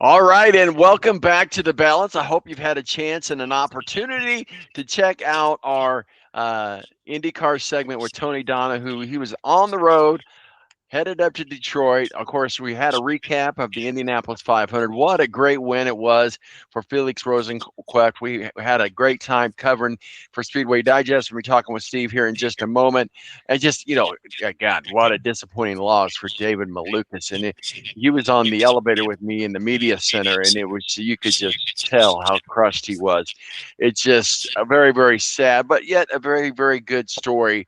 All right, and welcome back to the Balance. I hope you've had a chance and an opportunity to check out our IndyCar segment with Tony Donahue. He was on the road, headed up to Detroit. Of course, we had a recap of the Indianapolis 500. What a great win it was for Felix Rosenqvist. We had a great time covering for Speedway Digest. We'll be talking with Steve here in just a moment. And just, God, what a disappointing loss for David Malukas. And he was on the elevator with me in the media center, and it was, you could just tell how crushed he was. It's just a very, very sad, but yet a very, very good story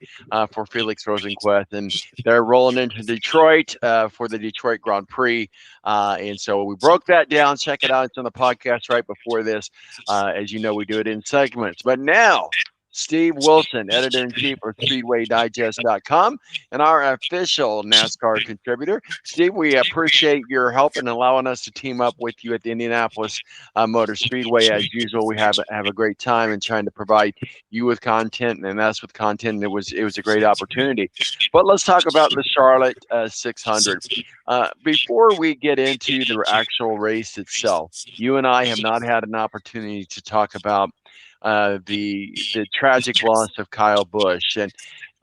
for Felix Rosenqvist. And they're rolling into Detroit for the Detroit Grand Prix. And so we broke that down. Check it out. It's on the podcast right before this. As you know, we do it in segments. But now, Steve Wilson, editor-in-chief of SpeedwayDigest.com, and our official NASCAR contributor. Steve, we appreciate your help in allowing us to team up with you at the Indianapolis Motor Speedway. As usual, we have a great time in trying to provide you with content and us with content. And it was a great opportunity. But let's talk about the Charlotte 600. Before we get into the actual race itself, you and I have not had an opportunity to talk about the tragic loss of Kyle Busch. And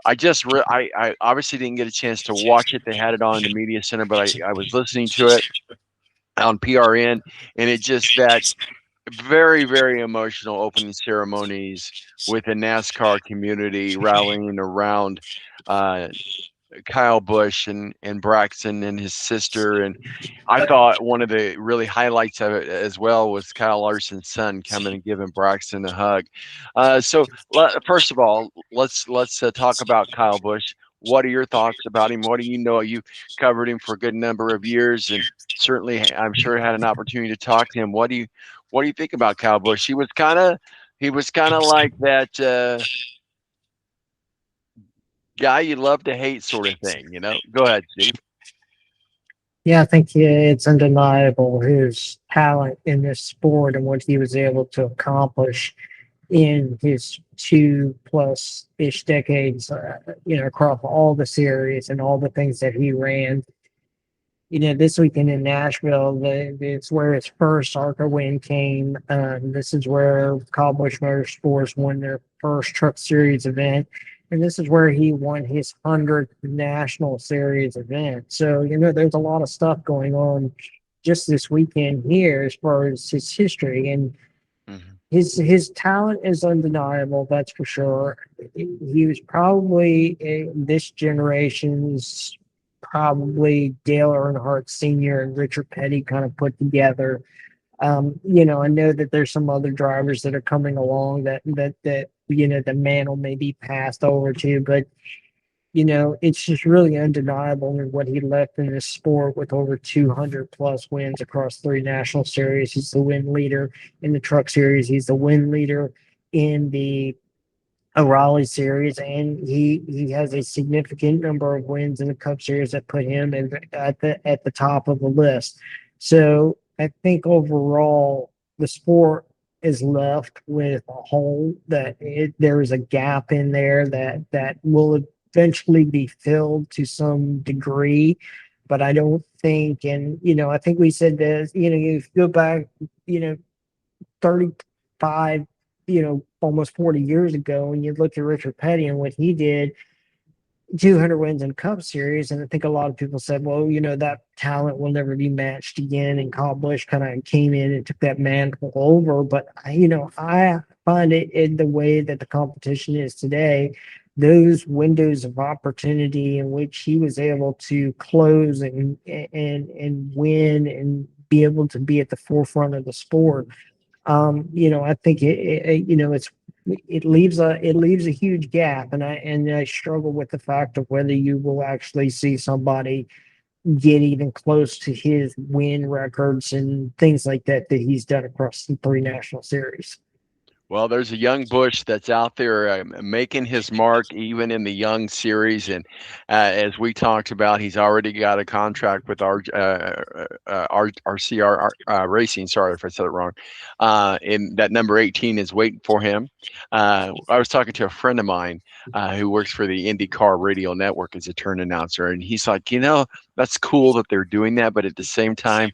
I obviously didn't get a chance to watch it. They had it on in the media center, but I was listening to it on PRN, and it just that very, very emotional opening ceremonies with the NASCAR community rallying around Kyle Busch and Braxton and his sister. And I thought one of the really highlights of it as well was Kyle Larson's son coming and giving Braxton a hug. So first of all, let's talk about Kyle Busch. What are your thoughts about him? What do you know? You covered him for a good number of years, and certainly, I'm sure, had an opportunity to talk to him. What do you think about Kyle Busch? He was kind of like that guy you love to hate sort of thing. Go ahead, Steve. Yeah, I think it's undeniable his talent in this sport and what he was able to accomplish in his 2+ ish decades, across all the series and all the things that he ran. This weekend in Nashville, it's where his first ARCA win came. This is where Kyle Busch Motorsports won their first Truck Series event. And this is where he won his 100th National Series event. So, there's a lot of stuff going on just this weekend here as far as his history. And his talent is undeniable, that's for sure. He was probably this generation's probably Dale Earnhardt Sr. and Richard Petty kind of put together. I know that there's some other drivers that are coming along that the mantle may be passed over to, but it's just really undeniable what he left in this sport with over 200+ wins across 3 national series. He's the win leader in the Truck Series. He's the win leader in the Raleigh Series, and he has a significant number of wins in the Cup Series that put him at the top of the list. So I think overall the sport is left with a hole that there is a gap in there that will eventually be filled to some degree, but I don't think, and I think we said this, if you go back 35, almost 40 years ago, and you look at Richard Petty and what he did, 200 wins in Cup Series, and I think a lot of people said, well, that talent will never be matched again, and Kyle Busch kind of came in and took that mantle over. But I find it in the way that the competition is today, those windows of opportunity in which he was able to close and win and be able to be at the forefront of the sport. I think it leaves a huge gap, and I struggle with the fact of whether you will actually see somebody get even close to his win records and things like that he's done across the 3 national series. Well, there's a young Busch that's out there making his mark even in the young series. And as we talked about, he's already got a contract with RCR Racing. Sorry if I said it wrong. And that number 18 is waiting for him. I was talking to a friend of mine who works for the IndyCar Radio Network as a turn announcer. And he's like, that's cool that they're doing that. But at the same time,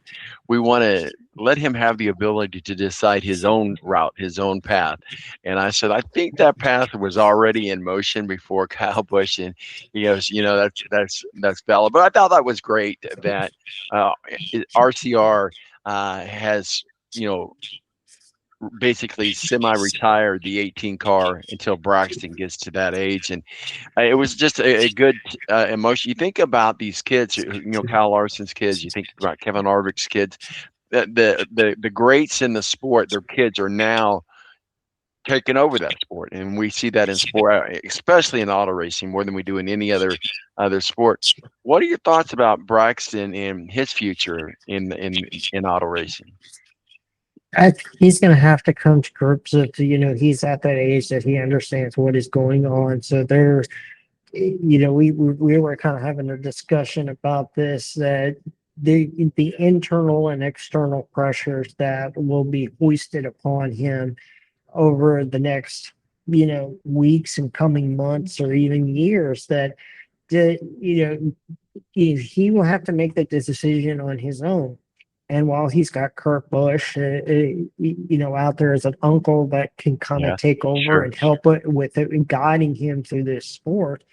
we want to let him have the ability to decide his own route, his own path. And I said, I think that path was already in motion before Kyle Busch. And he goes, that's valid. But I thought that was great that uh, RCR has, you know, basically semi-retired the 18 car until Braxton gets to that age. And it was just a good emotion. You think about these kids, Kyle Larson's kids. You think about Kevin Harvick's kids. The greats in the sport, their kids are now taking over that sport, and we see that in sport, especially in auto racing, more than we do in any other sport. What are your thoughts about Braxton and his future in auto racing? He's going to have to come to grips with, he's at that age that he understands what is going on. So there, we were kind of having a discussion about this, that the internal and external pressures that will be hoisted upon him over the next, weeks and coming months or even years, that, he will have to make that decision on his own. And while he's got Kurt Busch, out there as an uncle that can kind of Yeah, take over sure. and help it with it and guiding him through this sport,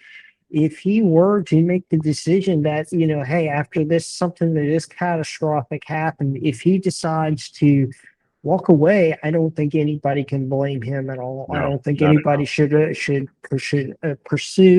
if he were to make the decision that, hey, after this, something that is catastrophic happened, if he decides to walk away, I don't think anybody can blame him at all. I No, don't think not at anybody all. should pursue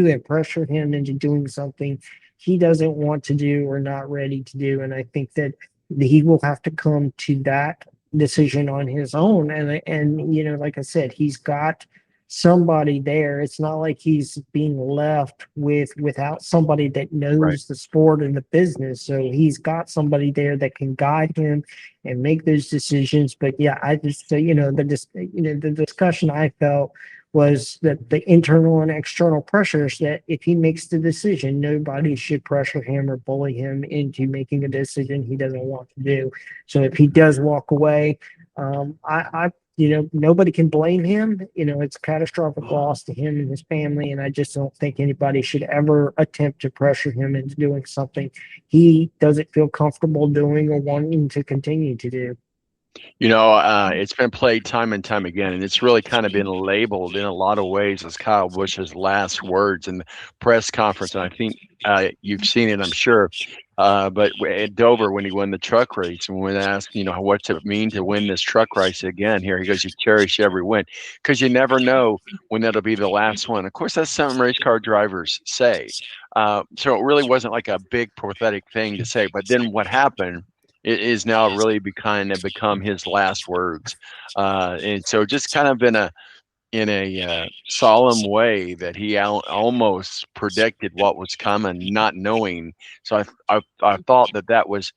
and pressure him into doing something he doesn't want to do or not ready to do. And I think that he will have to come to that decision on his own. And like I said, he's got somebody there. It's not like he's being left without somebody that Right. knows the sport and the business. So he's got somebody there that can guide him and make those decisions. But yeah, I just the discussion I felt was that the internal and external pressures, that if he makes the decision, nobody should pressure him or bully him into making a decision he doesn't want to do. So if he does walk away, I nobody can blame him. It's a catastrophic loss to him and his family, and I just don't think anybody should ever attempt to pressure him into doing something he doesn't feel comfortable doing or wanting to continue to do. It's been played time and time again, and it's really kind of been labeled in a lot of ways as Kyle Busch's last words in the press conference. And I think you've seen it, I'm sure. But at Dover, when he won the truck race, and when asked, what's it mean to win this truck race again? Here he goes, you cherish every win because you never know when that'll be the last one. Of course, that's something race car drivers say. So it really wasn't like a big prophetic thing to say. But then what happened? It is now really become his last words, and so just kind of in a solemn way that he almost predicted what was coming, not knowing. So I thought that was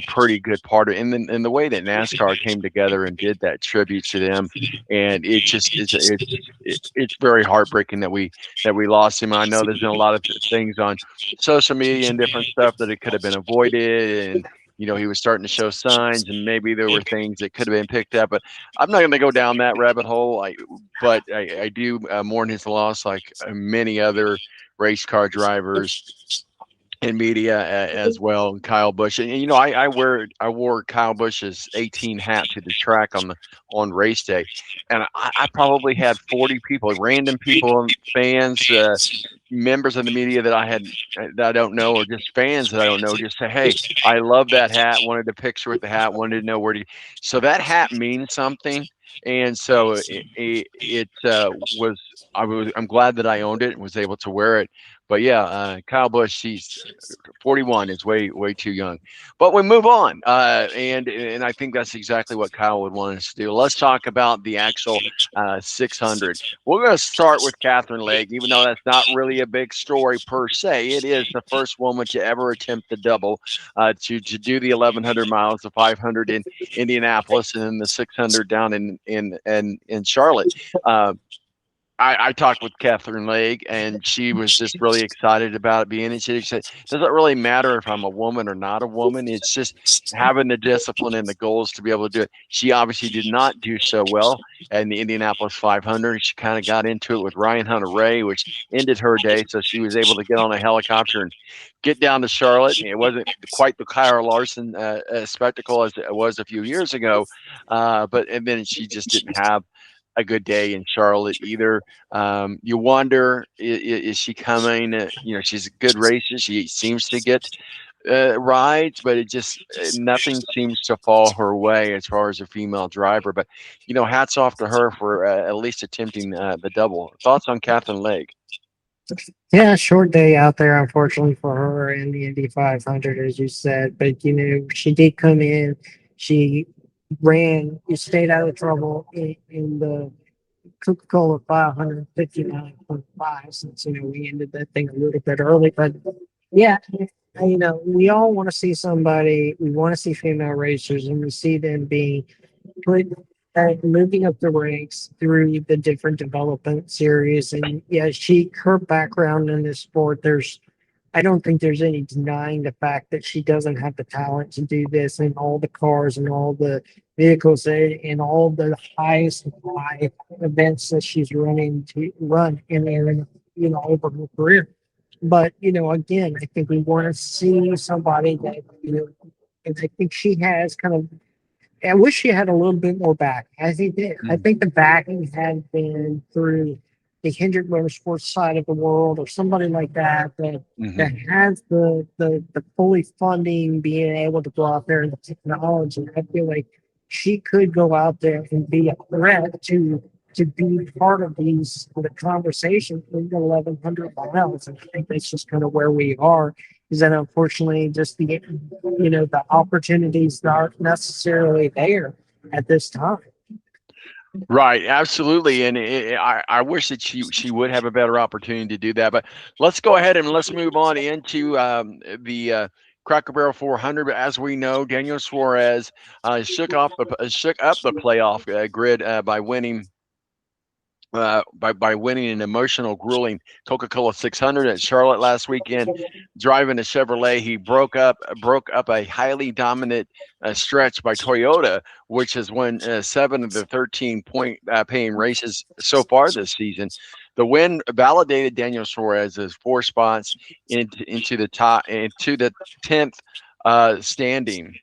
pretty good part of it, and the way that NASCAR came together and did that tribute to them, and it just it's very heartbreaking that we lost him. I know there's been a lot of things on social media and different stuff that it could have been avoided, and he was starting to show signs, and maybe there were things that could have been picked up, but I'm not going to go down that rabbit hole. But I do mourn his loss, like many other race car drivers in media as well. And Kyle Busch, and I wore Kyle Busch's 18 hat to the track on race day, and I probably had 40 people, random people, fans. Members of the media that I don't know, or just fans that I don't know, just say, "Hey, I love that hat. Wanted a picture with the hat. Wanted to know where to." So that hat means something, and so was. I'm glad that I owned it and was able to wear it. But yeah, Kyle Busch, he's 41 is way too young. But we move on, and I think that's exactly what Kyle would want us to do. Let's talk about the actual 600. We're going to start with Catherine Legg, even though that's not really a big story per se. It is the first woman to ever attempt the double, to do the 1,100 miles, the 500 in Indianapolis, and then the 600 down in Charlotte. Uh, I talked with Catherine Legg, and she was just really excited about it being in. She said, "Doesn't really matter if I'm a woman or not a woman. It's just having the discipline and the goals to be able to do it." She obviously did not do so well in the Indianapolis 500. She kind of got into it with Ryan Hunter-Ray, which ended her day. So she was able to get on a helicopter and get down to Charlotte. It wasn't quite the Kyle Larson spectacle as it was a few years ago, but and then she just didn't have a good day in Charlotte either. You wonder, is she coming? She's a good racer. She seems to get rides, but it just nothing seems to fall her way as far as a female driver. But hats off to her for at least attempting the double. Thoughts on Kathleen Legg? Yeah, short day out there, unfortunately for her in the Indy 500, as you said. But she did come in. She ran. You stayed out of trouble in the Coca-Cola 559.5, since we ended that thing a little bit early. But yeah, we all want to see somebody. We want to see female racers, and we see them being put moving up the ranks through the different development series. And yeah, her background in this sport, I don't think there's any denying the fact that she doesn't have the talent to do this in all the cars and all the vehicles and all the highest high events that she's run in there, over her career. But again, I think we want to see somebody that and I think she has kind of. I wish she had a little bit more back. I Mm. think the backing had been through the Hendrick Motorsports side of the world, or somebody like that Hmm. has the fully funding, being able to go out there and the technology. I feel like she could go out there and be a threat to be part of the conversation in the 1100 miles. And I think that's just kind of where we are. Is that unfortunately just the opportunities aren't necessarily there at this time. Right, absolutely, and I wish that she would have a better opportunity to do that. But let's go ahead and let's move on into the Cracker Barrel 400. But as we know, Daniel Suarez shook up the playoff grid by winning an emotional, grueling Coca-Cola 600 at Charlotte last weekend. Driving a Chevrolet, he broke up a highly dominant stretch by Toyota, which has won 7 of the 13 point paying races so far this season. The win validated Daniel Suarez's 4 spots into the 10th standing.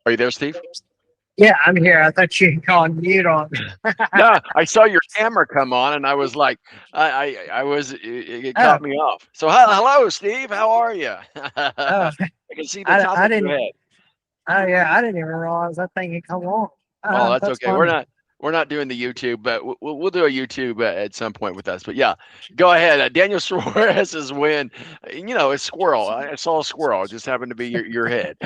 Are you there, Steve? Yeah, I'm here. I thought you had gone mute on me. No, I saw your camera come on, and I was like, I was, it Oh, caught me off. So, hello, Steve. How are you? oh, I can see the I, top I of your didn't. head. Oh, yeah, I didn't even realize that thing had come on. Oh, that's That's okay. We're funny. not we're not doing the YouTube, but we'll do a YouTube at some point with us. But yeah, go ahead. Daniel Suarez's win. A squirrel. I saw a squirrel. It just happened to be your head.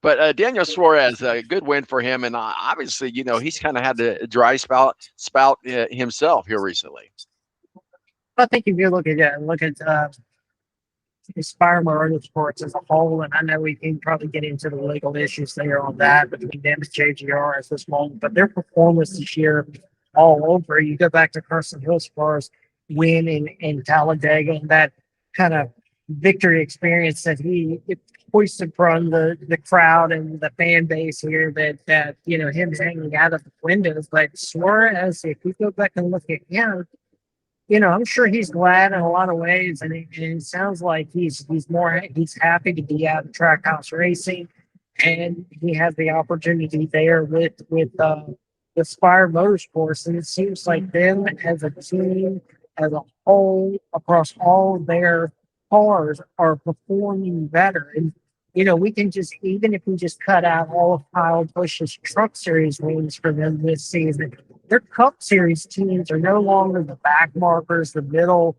But Daniel Suarez, a good win for him, and obviously, he's kind of had the dry spout himself here recently. I think if you look at Inspire Motorsports as a whole, and I know we can probably get into the legal issues there on that between them and JGR at this moment, but their performance this year all over. You go back to Carson Hill's first win in Talladega, and that kind of victory experience that he hoisted from the crowd and the fan base here, that him hanging out of the windows. But Suarez, if you go back and look at him, I'm sure he's glad in a lot of ways, and it sounds like he's happy to be out of Trackhouse Racing, and he has the opportunity there with Spire Motorsports, and it seems like them as a team, as a whole, across all their cars, are performing better. And we can just, even if we just cut out all of Kyle Busch's Truck Series wins for them this season, their Cup Series teams are no longer the back markers, the middle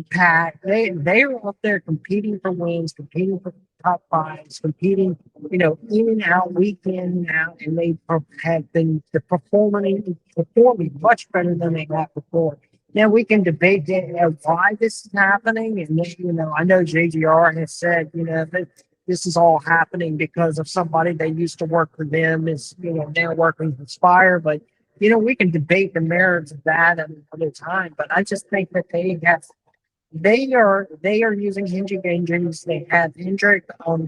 pack. They are up there competing for wins, competing for top fives, competing, in and out, week in and out, and they have been performing much better than they have before. Now we can debate why this is happening, and I know JGR has said that this is all happening because of somebody that used to work for them is, now working for Spire. But, we can debate the merits of that at another time. But I just think that they are using Hendrick engines. They have Hendrick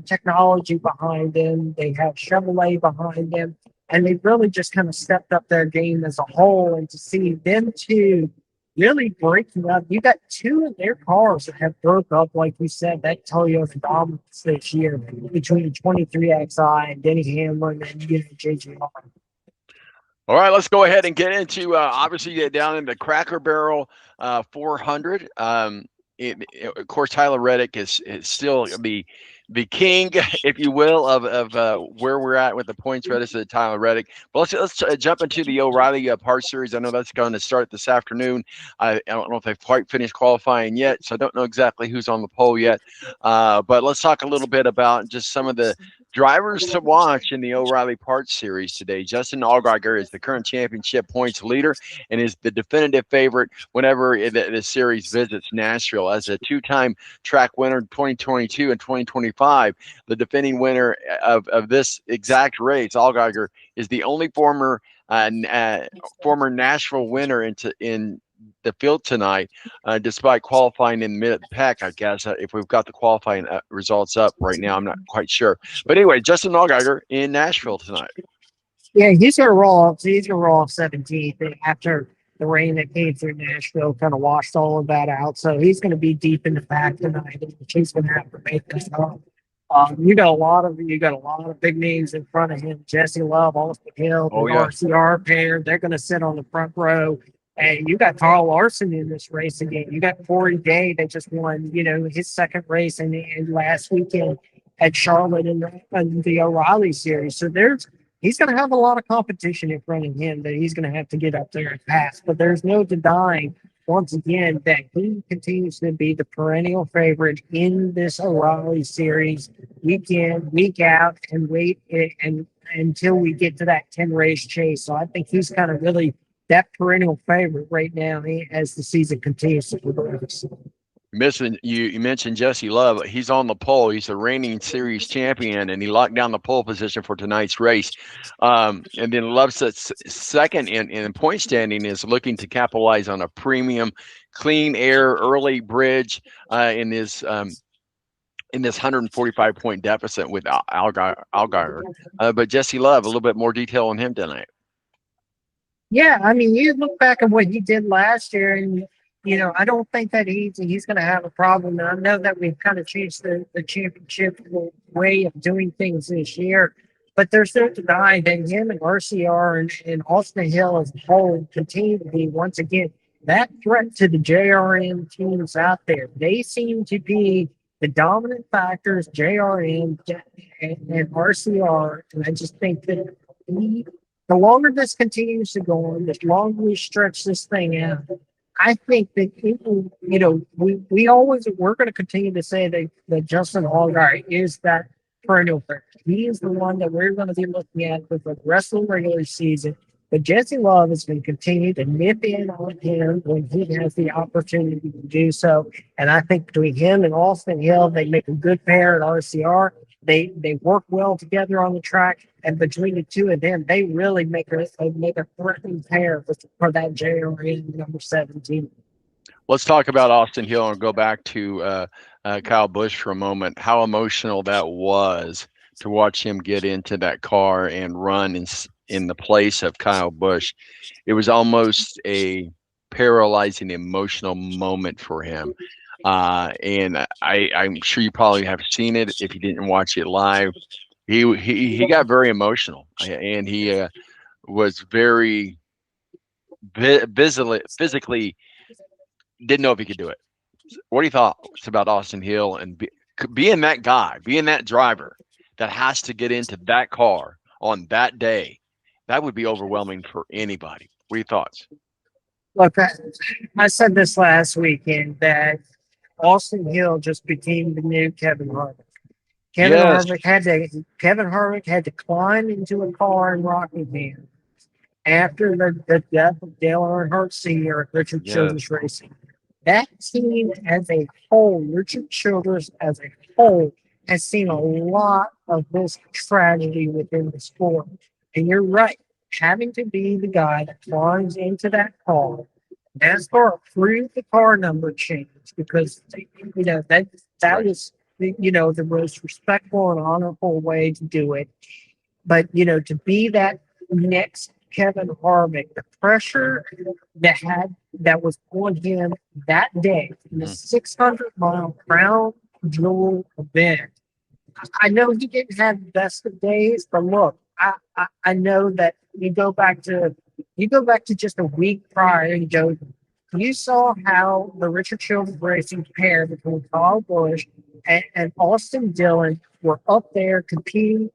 technology behind them. They have Chevrolet behind them, and they've really just kind of stepped up their game as a whole. And to see them two really breaking up, you got two of their cars that have broke up, like you said, that Toyota dominance this year between 23XI and Denny Hamlin and JJ. All right, let's go ahead and get into obviously get down in the Cracker Barrel 400. Of course, Tyler Reddick is still the king, if you will, of where we're at with the points race of Tyler Reddick. But let's jump into the O'Reilly Parts Series. I know that's going to start this afternoon. I don't know if they've quite finished qualifying yet, so I don't know exactly who's on the pole yet. But let's talk a little bit about just some of the drivers to watch in the O'Reilly Parts Series today. Justin Allgaier is the current championship points leader and is the definitive favorite whenever the series visits Nashville. As a two-time track winner 2022 and 2025, the defending winner of this exact race, Allgaier, is the only former Nashville winner in the field tonight, despite qualifying in mid pack. I guess if we've got the qualifying results up right now, I'm not quite sure. But anyway, Justin Allgaier in Nashville tonight. Yeah, he's gonna roll up. He's gonna roll off 17th after the rain that came through Nashville kind of washed all of that out. So he's going to be deep in the pack tonight. He's going to have to make this up. You got a lot of big names in front of him. Jesse Love, Austin Hill, the RCR pair. They're going to sit on the front row. And you got Carl Larson in this race again. You got Corey Day that just won, his second race in last weekend at Charlotte in the O'Reilly Series. So he's going to have a lot of competition in front of him that he's going to have to get up there and pass. But there's no denying, once again, that he continues to be the perennial favorite in this O'Reilly Series week in, week out, and until we get to that 10-race chase. So I think he's kind of really that perennial favorite right now as the season continues to progress. You mentioned Jesse Love. He's on the pole. He's the reigning series champion, and he locked down the pole position for tonight's race. And then Love sits second in point standing, is looking to capitalize on a premium clean air early bridge in this 145-point deficit with Allgaier. But Jesse Love, a little bit more detail on him tonight. Yeah, I mean, you look back at what he did last year, and I don't think that he's going to have a problem. And I know that we've kind of changed the championship way of doing things this year, but there's no denying that him and RCR and Austin Hill as a whole continue to be, once again, that threat to the JRM teams out there. They seem to be the dominant factors, JRM and RCR, and I just think that the longer this continues to go on, the longer we stretch this thing out, I think that people, we're going to continue to say that Justin Allgaier is that perennial favorite. He is the one that we're going to be looking at for the rest of the regular season. But Jesse Love is going to continue to nip in on him when he has the opportunity to do so. And I think between him and Austin Hill, they make a good pair at RCR. They work well together on the track, and between the two of them, they really make a threatening pair for that JRM number 17. Let's talk about Austin Hill and go back to Kyle Busch for a moment. How emotional that was to watch him get into that car and run in the place of Kyle Busch. It was almost a paralyzing emotional moment for him. And I'm sure you probably have seen it if you didn't watch it live. He got very emotional, and he was very physically didn't know if he could do it. What do you thought about Austin Hill and being that guy, being that driver that has to get into that car on that day? That would be overwhelming for anybody. What are your thoughts? Look, I said this last weekend that Austin Hill just became the new Kevin Harvick. Kevin Harvick had to climb into a car in Rockingham after the death of Dale Earnhardt Sr. at Richard Childress Racing. That team as a whole, Richard Childress as a whole, has seen a lot of this tragedy within the sport. And you're right, having to be the guy that climbs into that car. NASCAR approved the car number change because that Right. was the most respectful and honorable way to do it. But to be that next Kevin Harvick, the pressure that was on him that day in the Mhm. 600-mile crown jewel event. I know he didn't have the best of days, but look, I know that you go back to just a week prior and go, you saw how the Richard Childress Racing pair between Kyle Busch and Austin Dillon were up there competing,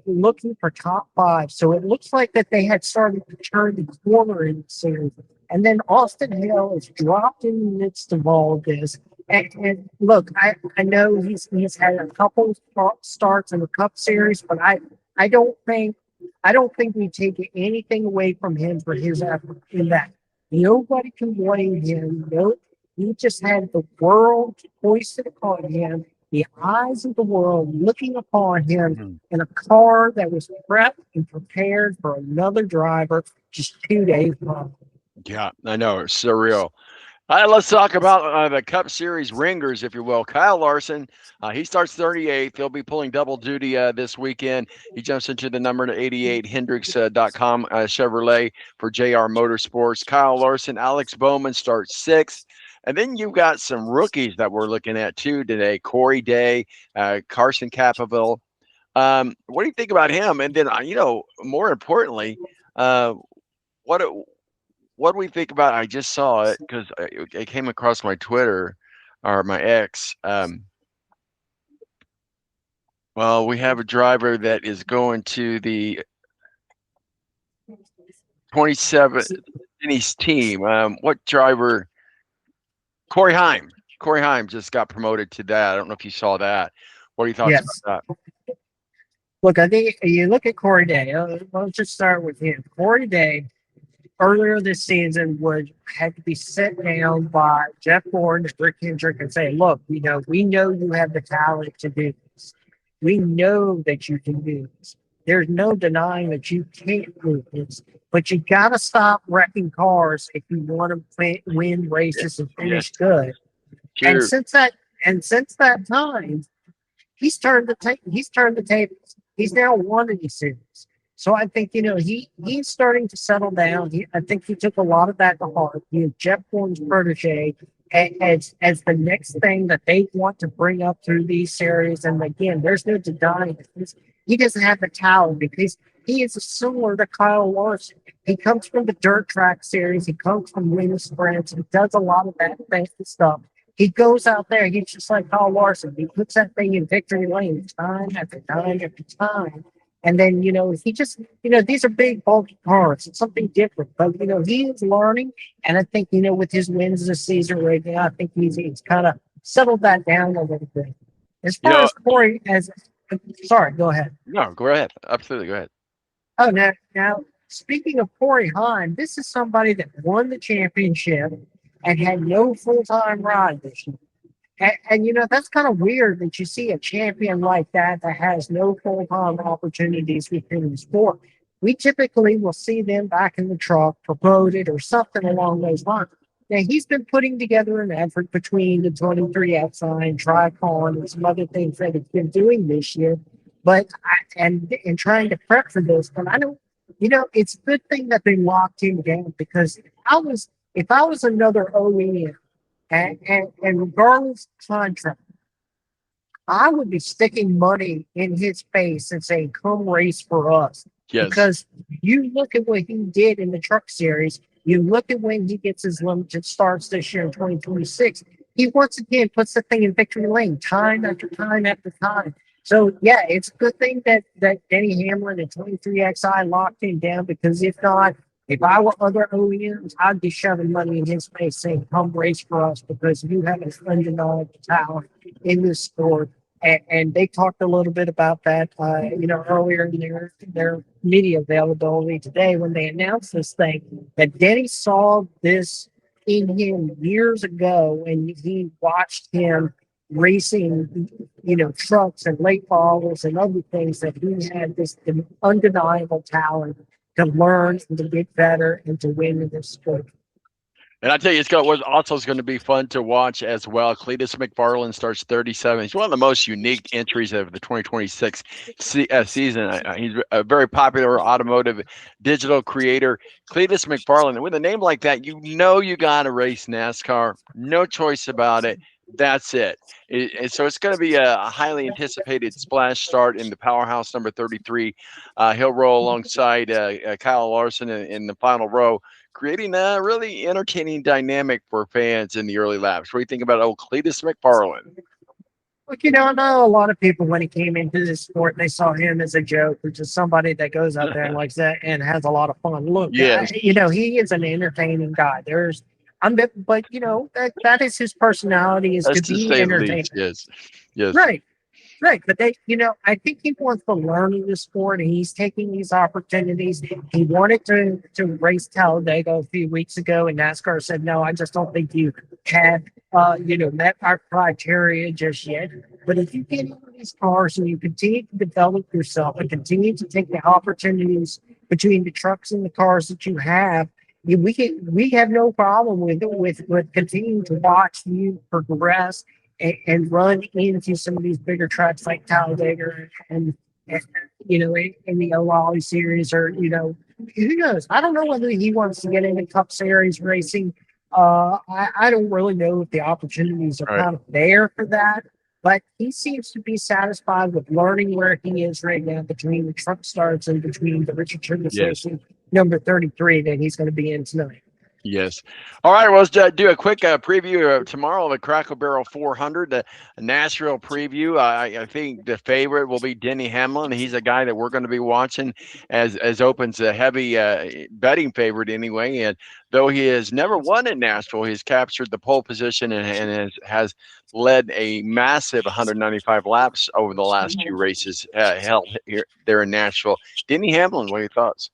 looking for top five. So it looks like that they had started to turn the corner in the series. And then Austin Hill is dropped in the midst of all of this. And look, I know he's had a couple starts in the Cup Series, but I don't think I don't think we take anything away from him for his effort in that. Nobody can blame him. No, he just had the world hoisted upon him, the eyes of the world looking upon him Mhm. in a car that was prepped and prepared for another driver just 2 days long. Yeah, I know. It's surreal. Let's talk about the Cup Series ringers, if you will. Kyle Larson, he starts 38th. He'll be pulling double duty this weekend. He jumps into the number 88 Hendricks.com Chevrolet for JR Motorsports. Kyle Larson, Alex Bowman starts sixth. And then you've got some rookies that we're looking at too today. Corey Day, Carson Capoville. What do you think about him? And then, more importantly, uh, what what do we think about? I just saw it because it came across my Twitter or my X. Well, we have a driver that is going to the 27th Denny's team. What driver? Corey Heim. Corey Heim just got promoted to that. I don't know if you saw that. What are your thoughts Yes. about Look, I think you look at Corey Day. Let's just start with him. Corey Day earlier this season would had to be set down by Jeff Gordon and Rick Hendrick and say, look, we know you have the talent to do this. We know that you can do this. There's no denying that you can't do this, but you got to stop wrecking cars if you want to win that? races and Yeah, finish good. And sure. since that time, he's turned the tables. He's now won in these series. So I think he's starting to settle down. I think he took a lot of that to heart. Jeff Gordon's protege as the next thing that they want to bring up through these series. And again, there's no denying it. He doesn't have the talent because he is similar to Kyle Larson. He comes from the dirt track series. He comes from winning sprints. He does a lot of that fancy stuff. He goes out there, he's just like Kyle Larson. He puts that thing in victory lane time after time after time. And then, he just, these are big, bulky cars. It's something different. But, he is learning. And I think, with his wins this season right now, I think he's kind of settled that down a little bit. As You far know, as Corey, sorry, go ahead. no, go ahead. Absolutely, go ahead. Oh, now, speaking of Corey Heim, this is somebody that won the championship and had no full time ride this year. And that's kind of weird that you see a champion like that has no full time opportunities within the sport. We typically will see them back in the truck, promoted, or something along those lines. Now, he's been putting together an effort between the 23X line, Tricon, and some other things that he's been doing this year. And trying to prep for this. But I don't, it's a good thing that they locked him down because if I was another OEM, and regardless of contract, I would be sticking money in his face and saying, come race for us. Yes. Because you look at what he did in the truck series, you look at when he gets his limited starts this year in 2026, he once again puts the thing in victory lane time after time after time. So, yeah, it's a good thing that Denny Hamlin and 23XI locked him down because if I were other OEMs, I'd be shoving money in his face saying, come race for us because you have an undeniable talent in this sport. And they talked a little bit about that, earlier in their media availability today when they announced this thing. That Denny saw this in him years ago, and he watched him racing, trucks and late models and other things, that he had this undeniable talent to learn and to get better and to win in this sport. And I tell you, what also is going to be fun to watch as well. Cletus McFarland starts 37. He's one of the most unique entries of the 2026 season. He's a very popular automotive digital creator. Cletus McFarland. And with a name like that, you got to race NASCAR. No choice about it. That's it. And so it's going to be a highly anticipated splash start in the powerhouse number 33. He'll roll alongside Kyle Larson in the final row, creating a really entertaining dynamic for fans in the early laps. What do you think about old Cletus McFarland? Look, I know a lot of people, when he came into this sport, they saw him as a joke, or just somebody that goes out there and likes that and has a lot of fun. Look, Yes. he is an entertaining guy. But that is his personality, is to That's to be say the entertaining. least. Yes. Yes. Right. Right, but I think he wants to learn in the sport, and he's taking these opportunities. He wanted to race Talladega a few weeks ago, and NASCAR said, "No, I just don't think you have, met our criteria just yet." But if you get into these cars and you continue to develop yourself and continue to take the opportunities between the trucks and the cars that you have, we have no problem with continuing to watch you progress and run into some of these bigger tracks like Talladega and in the O'Reilly series, or who knows? I don't know whether he wants to get into Cup Series racing. I don't really know if the opportunities are All right. kind of there for that, but he seems to be satisfied with learning where he is right now between the truck starts and between the Richard Childress Yes. racing number 33 that he's going to be in tonight. Yes. All right. Well, let's do a quick preview of tomorrow, the Crackle Barrel 400, the Nashville preview. I think the favorite will be Denny Hamlin. He's a guy that we're going to be watching as opens a heavy betting favorite anyway. And though he has never won at Nashville, he's captured the pole position and has led a massive 195 laps over the last two races held here there in Nashville. Denny Hamlin, what are your thoughts?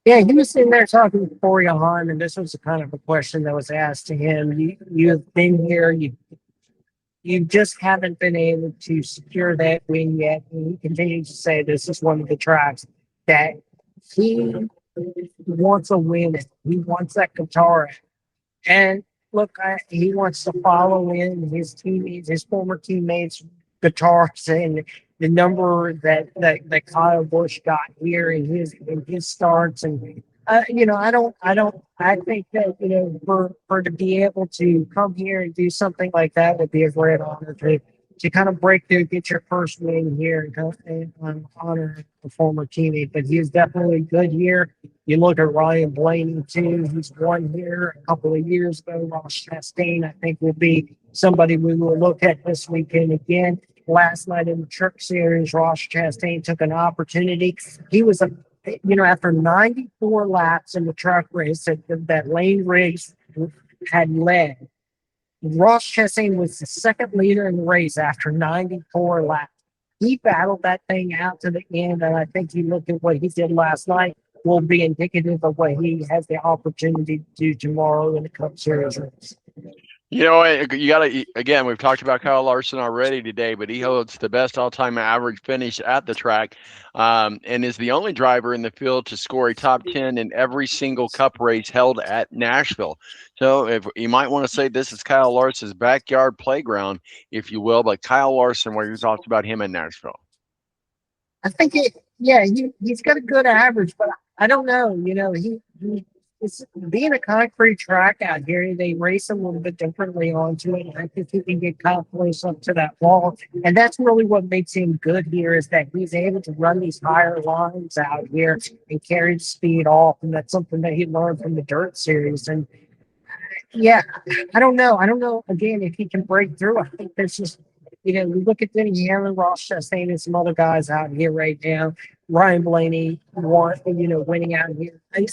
Yeah, he was sitting there talking to Corey Hahn, and this was kind of a question that was asked to him. You've been here, you just haven't been able to secure that win yet. And he continues to say this is one of the tracks that he wants a win. He wants that guitar. And look, he wants to follow in his teammates, his former teammates' guitars, and the number that Kyle Busch got here in his starts. And I think that for to be able to come here and do something like that would be a great honor to kind of break through, get your first win here, and honor a former teammate. But he's definitely good here. You look at Ryan Blaney too. He's won here a couple of years ago. Ross Chastain, I think, will be somebody we will look at this weekend again. Last night in the Truck Series, Ross Chastain took an opportunity. He was after 94 laps in the truck race that Lane Riggs had led, Ross Chastain was the second leader in the race after 94 laps. He battled that thing out to the end, and I think you look at what he did last night will be indicative of what he has the opportunity to do tomorrow in the Cup Series race. You got to, again, we've talked about Kyle Larson already today, but he holds the best all-time average finish at the track and is the only driver in the field to score a top 10 in every single Cup race held at Nashville. So if you might want to say this is Kyle Larson's backyard playground, if you will, but Kyle Larson, where you talked about him in Nashville. I think he's got a good average, but I don't know. It's being a concrete track out here, they race a little bit differently onto it. I think he can get kind of close up to that wall. And that's really what makes him good here, is that he's able to run these higher lines out here and carry the speed off. And that's something that he learned from the Dirt Series. And yeah, I don't know. Again, if he can break through. I think there's just, we look at Denny Hamlin, Ross Chastain, and some other guys out here right now. Ryan Blaney, winning out here. I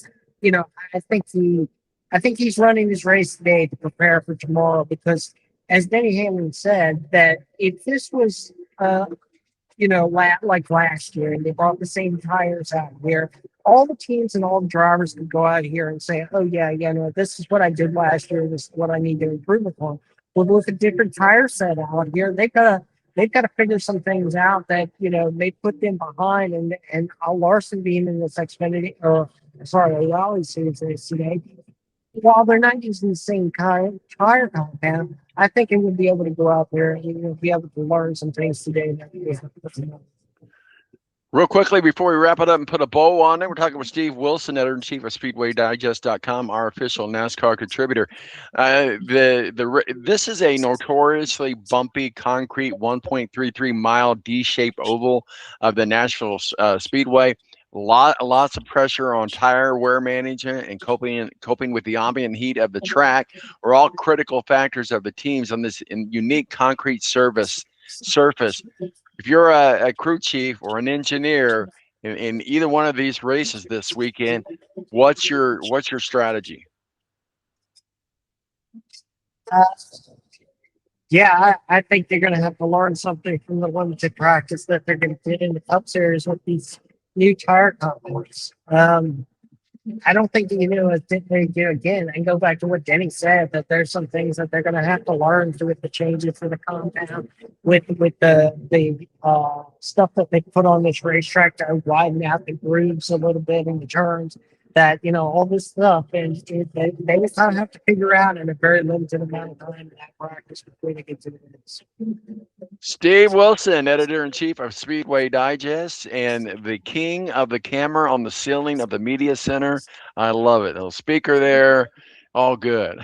think he's running this race today to prepare for tomorrow, because, as Denny Hamlin said, that if this was, like last year, and they brought the same tires out here, all the teams and all the drivers could go out here and say, "Oh yeah, no, this is what I did last year. This is what I need to improve upon." with a different tire set out here. They've got to figure some things out that may put them behind. And Larson being in this Xfinity or sorry, Raleigh series today, while they're not using the same tire compound, I think it would be able to go out there and be able to learn some things today. Real quickly before we wrap it up and put a bow on it, we're talking with Steve Wilson, editor-in-chief of SpeedwayDigest.com, our official NASCAR contributor. This is a notoriously bumpy concrete 1.33-mile D-shaped oval of the Nashville Speedway. Lots of pressure on tire wear management and coping with the ambient heat of the track are all critical factors of the teams on this unique concrete surface. If you're a crew chief or an engineer in either one of these races this weekend, what's your strategy? Uh, yeah, I think they're going to have to learn something from the limited practice that they're going to get in the Cup Series with these new tire compounds. I don't think they do again and go back to what Denny said that there's some things that they're going to have to learn with the changes for the compound, with the stuff that they put on this racetrack to widen out the grooves a little bit in the turns. That all this stuff, and they just kind of have to figure out in a very limited amount of time in that practice before they get to the race. Steve Wilson, editor-in-chief of Speedway Digest and the king of the camera on the ceiling of the media center. I love it. Little speaker there. All good.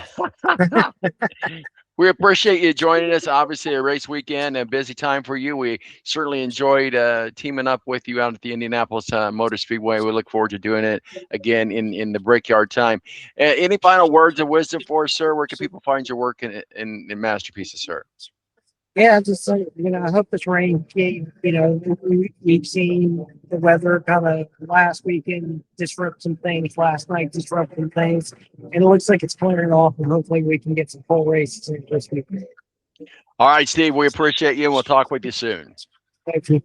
We appreciate you joining us. Obviously, a race weekend, a busy time for you. We certainly enjoyed teaming up with you out at the Indianapolis Motor Speedway. We look forward to doing it again in the Brickyard time. Any final words of wisdom for us, sir? Where can people find your work in masterpieces, sir? Yeah, just I hope this rain. We've seen the weather kind of last weekend disrupt some things. Last night disrupt some things, and it looks like it's clearing off. And hopefully, we can get some full races in this weekend. All right, Steve. We appreciate you, and we'll talk with you soon. Thank you.